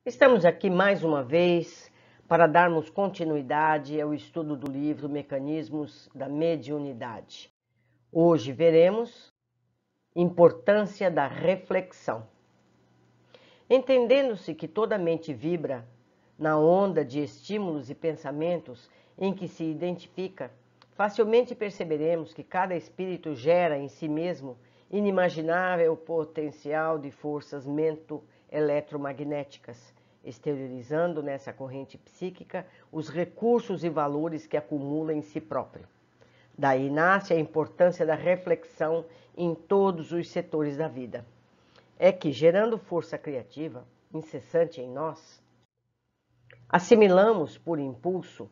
Estamos aqui mais uma vez para darmos continuidade ao estudo do livro Mecanismos da Mediunidade. Hoje veremos importância da reflexão. Entendendo-se que toda mente vibra na onda de estímulos e pensamentos em que se identifica, facilmente perceberemos que cada espírito gera em si mesmo inimaginável potencial de forças mento-eletromagnéticas, exteriorizando nessa corrente psíquica os recursos e valores que acumula em si próprio. Daí nasce a importância da reflexão em todos os setores da vida. É que, gerando força criativa incessante em nós, assimilamos por impulso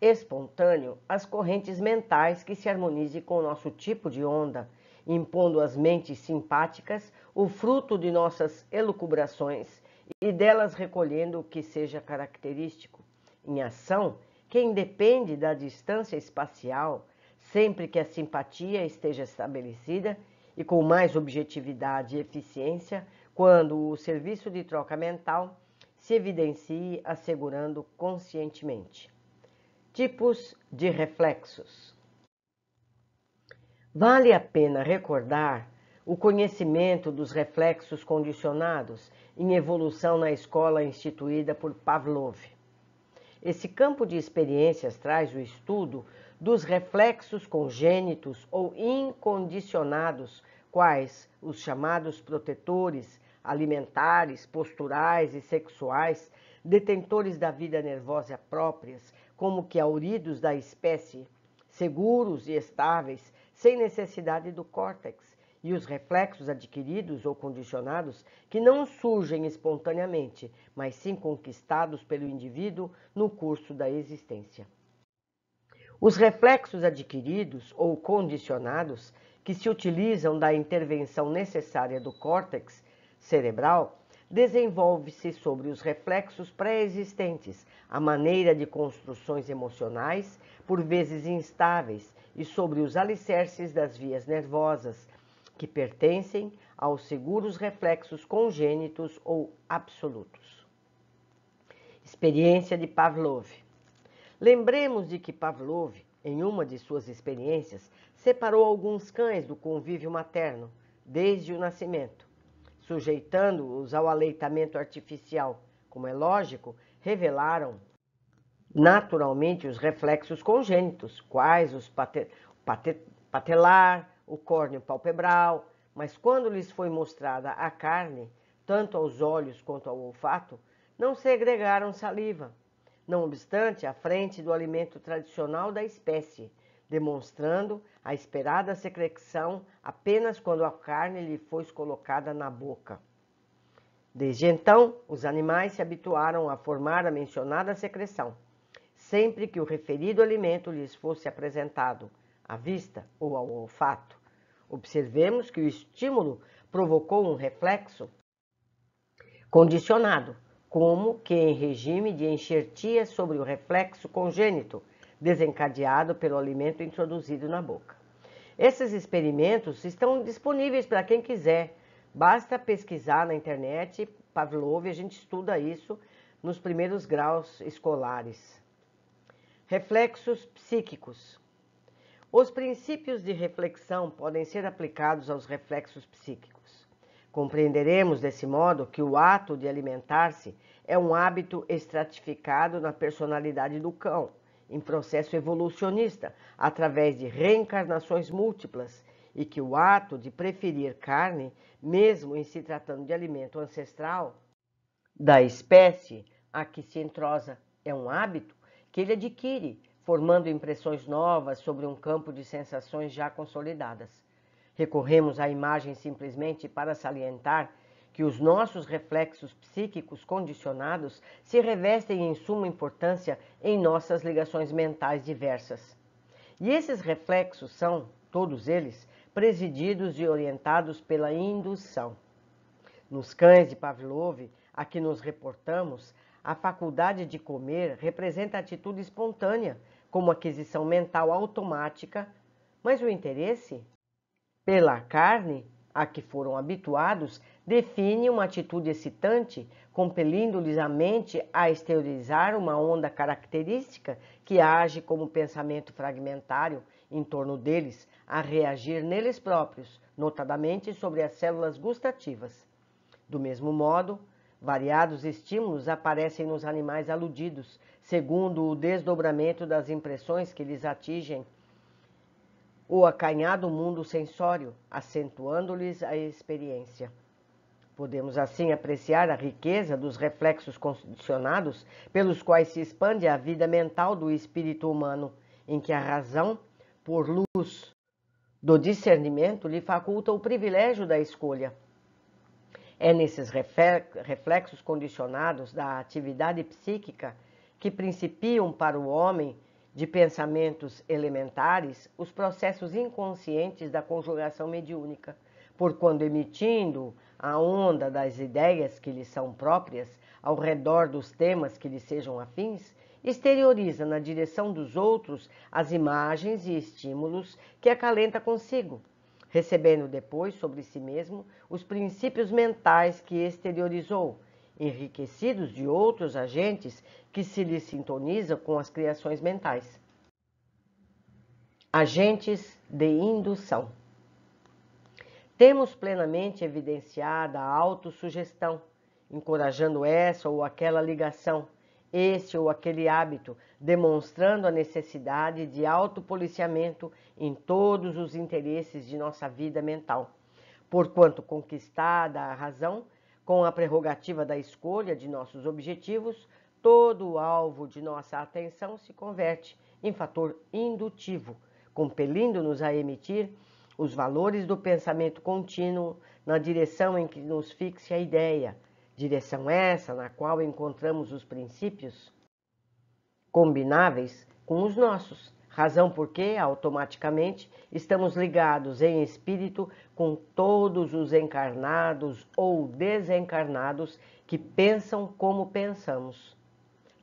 espontâneo as correntes mentais que se harmonizem com o nosso tipo de onda, impondo às mentes simpáticas o fruto de nossas elucubrações e delas recolhendo o que seja característico. Em ação, que independe da distância espacial, sempre que a simpatia esteja estabelecida e com mais objetividade e eficiência, quando o serviço de troca mental se evidencie assegurando conscientemente. Tipos de reflexos. Vale a pena recordar o conhecimento dos reflexos condicionados em evolução na escola instituída por Pavlov. Esse campo de experiências traz o estudo dos reflexos congênitos ou incondicionados, quais os chamados protetores alimentares, posturais e sexuais, detentores da vida nervosa próprias, como que auridos da espécie, seguros e estáveis, sem necessidade do córtex, e os reflexos adquiridos ou condicionados que não surgem espontaneamente, mas sim conquistados pelo indivíduo no curso da existência. Os reflexos adquiridos ou condicionados, que se utilizam da intervenção necessária do córtex cerebral, desenvolve-se sobre os reflexos pré-existentes, a maneira de construções emocionais, por vezes instáveis, e sobre os alicerces das vias nervosas, que pertencem aos seguros reflexos congênitos ou absolutos. Experiência de Pavlov. Lembremos de que Pavlov, em uma de suas experiências, separou alguns cães do convívio materno, desde o nascimento, sujeitando-os ao aleitamento artificial. Como é lógico, revelaram naturalmente os reflexos congênitos, quais os patelar, o córneo palpebral, mas quando lhes foi mostrada a carne, tanto aos olhos quanto ao olfato, não segregaram saliva, não obstante à frente do alimento tradicional da espécie, demonstrando a esperada secreção apenas quando a carne lhe foi colocada na boca. Desde então, os animais se habituaram a formar a mencionada secreção, sempre que o referido alimento lhes fosse apresentado, à vista ou ao olfato. Observemos que o estímulo provocou um reflexo condicionado, como que em regime de enxertia sobre o reflexo congênito, desencadeado pelo alimento introduzido na boca. Esses experimentos estão disponíveis para quem quiser. Basta pesquisar na internet, Pavlov, a gente estuda isso nos primeiros graus escolares. Reflexos psíquicos. Os princípios de reflexão podem ser aplicados aos reflexos psíquicos. Compreenderemos desse modo que o ato de alimentar-se é um hábito estratificado na personalidade do cão, em processo evolucionista, através de reencarnações múltiplas, e que o ato de preferir carne, mesmo em se tratando de alimento ancestral da espécie a que se entrosa, é um hábito que ele adquire, formando impressões novas sobre um campo de sensações já consolidadas. Recorremos à imagem simplesmente para salientar que os nossos reflexos psíquicos condicionados se revestem em suma importância em nossas ligações mentais diversas. E esses reflexos são, todos eles, presididos e orientados pela indução. Nos cães de Pavlov, a que nos reportamos, a faculdade de comer representa a atitude espontânea, como aquisição mental automática, mas o interesse pela carne a que foram habituados define uma atitude excitante, compelindo-lhes a mente a exteriorizar uma onda característica que age como pensamento fragmentário em torno deles, a reagir neles próprios, notadamente sobre as células gustativas. Do mesmo modo, variados estímulos aparecem nos animais aludidos, segundo o desdobramento das impressões que lhes atingem o acanhado mundo sensório, acentuando-lhes a experiência. Podemos assim apreciar a riqueza dos reflexos condicionados pelos quais se expande a vida mental do espírito humano, em que a razão, por luz do discernimento, lhe faculta o privilégio da escolha. É nesses reflexos condicionados da atividade psíquica que principiam para o homem de pensamentos elementares os processos inconscientes da conjugação mediúnica, porquanto emitindo a onda das ideias que lhe são próprias ao redor dos temas que lhe sejam afins, exterioriza na direção dos outros as imagens e estímulos que acalenta consigo, recebendo depois sobre si mesmo os princípios mentais que exteriorizou, enriquecidos de outros agentes que se lhe sintonizam com as criações mentais. Agentes de indução. Temos plenamente evidenciada a autossugestão, encorajando essa ou aquela ligação, esse ou aquele hábito, demonstrando a necessidade de autopoliciamento em todos os interesses de nossa vida mental, porquanto conquistada a razão, com a prerrogativa da escolha de nossos objetivos, todo o alvo de nossa atenção se converte em fator indutivo, compelindo-nos a emitir os valores do pensamento contínuo na direção em que nos fixe a ideia, direção essa na qual encontramos os princípios combináveis com os nossos, razão porque, automaticamente, estamos ligados em espírito com todos os encarnados ou desencarnados que pensam como pensamos.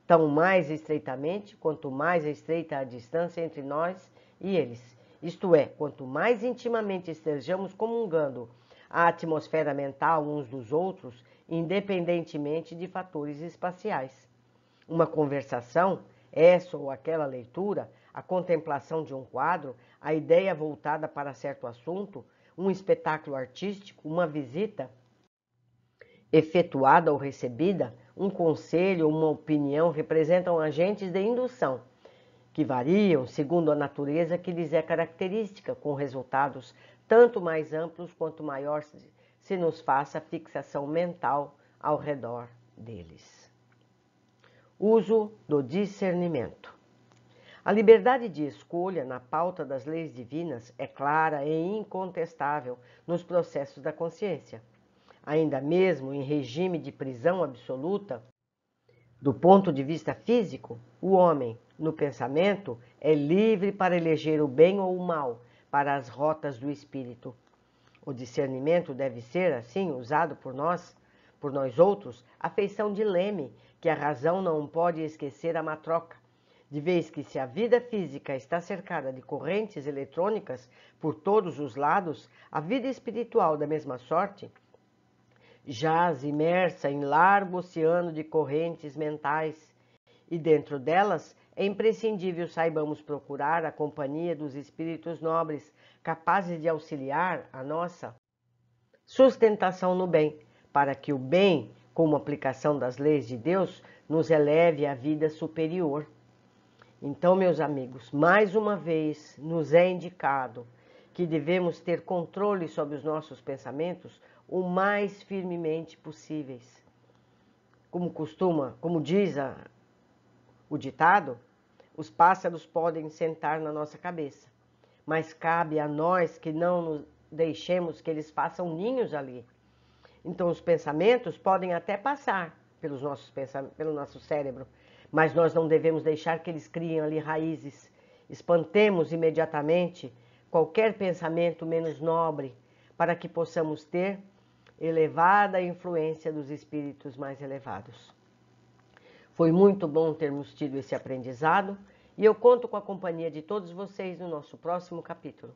Tão mais estreitamente, quanto mais estreita a distância entre nós e eles. Isto é, quanto mais intimamente estejamos comungando a atmosfera mental uns dos outros, independentemente de fatores espaciais. Uma conversação, essa ou aquela leitura, a contemplação de um quadro, a ideia voltada para certo assunto, um espetáculo artístico, uma visita efetuada ou recebida, um conselho ou uma opinião representam agentes de indução, que variam segundo a natureza que lhes é característica, com resultados tanto mais amplos quanto maior se nos faça a fixação mental ao redor deles. Uso do discernimento. A liberdade de escolha na pauta das leis divinas é clara e incontestável nos processos da consciência. Ainda mesmo em regime de prisão absoluta, do ponto de vista físico, o homem, no pensamento, é livre para eleger o bem ou o mal para as rotas do espírito. O discernimento deve ser, assim, usado por nós outros, a feição de leme, que a razão não pode esquecer a matroca, de vez que se a vida física está cercada de correntes eletrônicas por todos os lados, a vida espiritual, da mesma sorte, jaz imersa em largo oceano de correntes mentais, e dentro delas é imprescindível saibamos procurar a companhia dos espíritos nobres, capazes de auxiliar a nossa sustentação no bem, para que o bem, como aplicação das leis de Deus, nos eleve à vida superior. Então, meus amigos, mais uma vez nos é indicado que devemos ter controle sobre os nossos pensamentos o mais firmemente possíveis. Como diz o ditado, os pássaros podem sentar na nossa cabeça, mas cabe a nós que não nos deixemos que eles façam ninhos ali. Então, os pensamentos podem até passar pelo nosso cérebro, mas nós não devemos deixar que eles criem ali raízes. Espantemos imediatamente qualquer pensamento menos nobre, para que possamos ter elevada influência dos espíritos mais elevados. Foi muito bom termos tido esse aprendizado e eu conto com a companhia de todos vocês no nosso próximo capítulo.